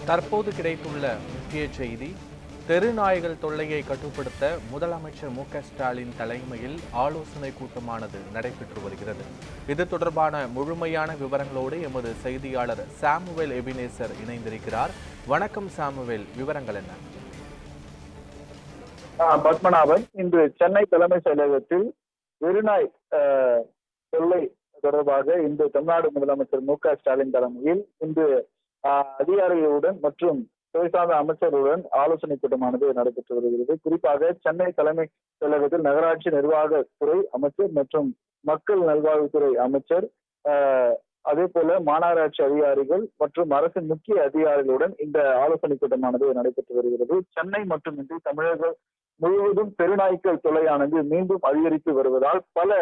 தற்போது கிடைத்துள்ள முக்கிய செய்தி, தெருநாய்கள் தொல்லையை கட்டுப்படுத்த முதலமைச்சர் மு.க.ஸ்டாலின் தலைமையில் ஆலோசனை கூட்டமானது நடைபெற்று வருகிறது. இது தொடர்பான முழுமையான விவரங்களோடு எமது செய்தியாளர் சாமுவேல் எபினேசர் இணைந்திருக்கிறார். வணக்கம் சாமுவேல், விவரங்கள் என்ன? பத்மநாபன், இன்று சென்னை தலைமை செயலகத்தில் வெறிநாய் தொல்லை தொடர்பாக இன்று தமிழ்நாடு முதலமைச்சர் மு.க.ஸ்டாலின் தலைமையில் இன்று அதிகாரிகளுடன் மற்றும் துறை சார்ந்த அமைச்சர்களுடன் ஆலோசனை கூட்டமானது நடைபெற்று வருகிறது. குறிப்பாக சென்னை தலைமை செயலகத்தில் நகராட்சி நிர்வாகத்துறை அமைச்சர் மற்றும் மக்கள் நல்வாழ்வுத்துறை அமைச்சர், அதே போல மாநகராட்சி அதிகாரிகள் மற்றும் அரசின் முக்கிய அதிகாரிகளுடன் இந்த ஆலோசனை கூட்டமானது நடைபெற்று வருகிறது. சென்னை மட்டுமின்றி தமிழகம் முழுவதும் தெருநாய்க்கள் தொல்லையானது மீண்டும் அதிகரித்து வருவதால் பல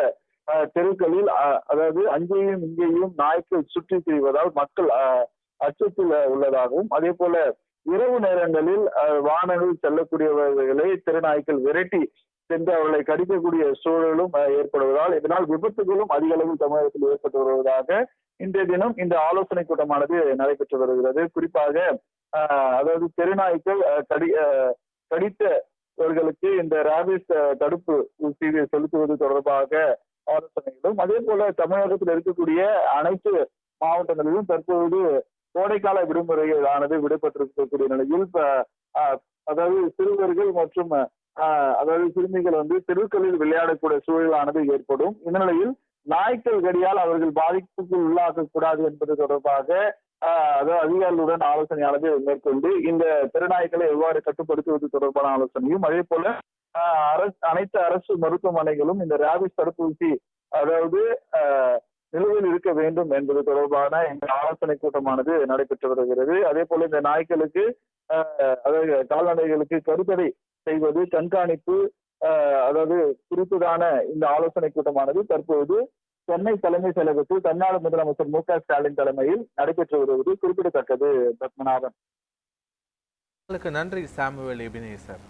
தெருக்களில் அதாவது அங்கேயும் இங்கேயும் நாய்க்கள் சுற்றி திரிவதால் மக்கள் அச்சத்தில் உள்ளதாகவும், அதே போல இரவு நேரங்களில் வாகனங்கள் செல்லக்கூடியவர்களை தெருநாய்க்கள் விரட்டி சென்று அவர்களை கடிக்கக்கூடிய சூழலும் ஏற்படுவதால் இதனால் விபத்துகளும் அதிக அளவில் தமிழகத்தில் ஏற்பட்டு வருவதாக இன்றைய தினம் இந்த ஆலோசனை கூட்டமானது நடைபெற்று வருகிறது. குறிப்பாக அதாவது தெருநாய்க்கள் கடித்தவர்களுக்கு இந்த ராபிஸ் தடுப்பு ஊசி செலுத்துவது தொடர்பாக ஆலோசனைகளும், அதே போல தமிழகத்தில் இருக்கக்கூடிய அனைத்து மாவட்டங்களிலும் தற்போது கோடைக்கால விடுமுறைகளானது விடுபட்டிருக்கக்கூடிய நிலையில் அதாவது சிறுவர்கள் மற்றும் அதாவது சிறுமிகள் தெருக்களில் விளையாடக்கூடிய சூழலானது ஏற்படும். இந்த நிலையில் நாய்க்கள் கடியால் அவர்கள் பாதிப்புக்கு உள்ளாக கூடாது என்பது தொடர்பாக அதாவது அதிகாரிகளுடன் ஆலோசனையானது மேற்கொண்டு இந்த தெருநாய்க்களை எவ்வாறு கட்டுப்படுத்துவது தொடர்பான ஆலோசனையும், அதே போல அனைத்து அரசு மருத்துவமனைகளும் இந்த ரேபிஸ் தடுப்பூசி அதாவது நிலுவையில் இருக்க வேண்டும் என்பது தொடர்பான இந்த ஆலோசனை கூட்டமானது நடைபெற்று வருகிறது. அதே போல இந்த நாய்க்களுக்கு அதாவது கால்நடைகளுக்கு கருத்தடை செய்வது, கண்காணிப்பு அதாவது குறிப்புதான இந்த ஆலோசனை கூட்டமானது தற்போது சென்னை தலைமை செயலகத்தில் தமிழ்நாடு முதலமைச்சர் மு.க.ஸ்டாலின் தலைமையில் நடைபெற்று வருவது குறிப்பிடத்தக்கது. பத்மநாபன், நன்றி சாமுவேல் எபினேசர்.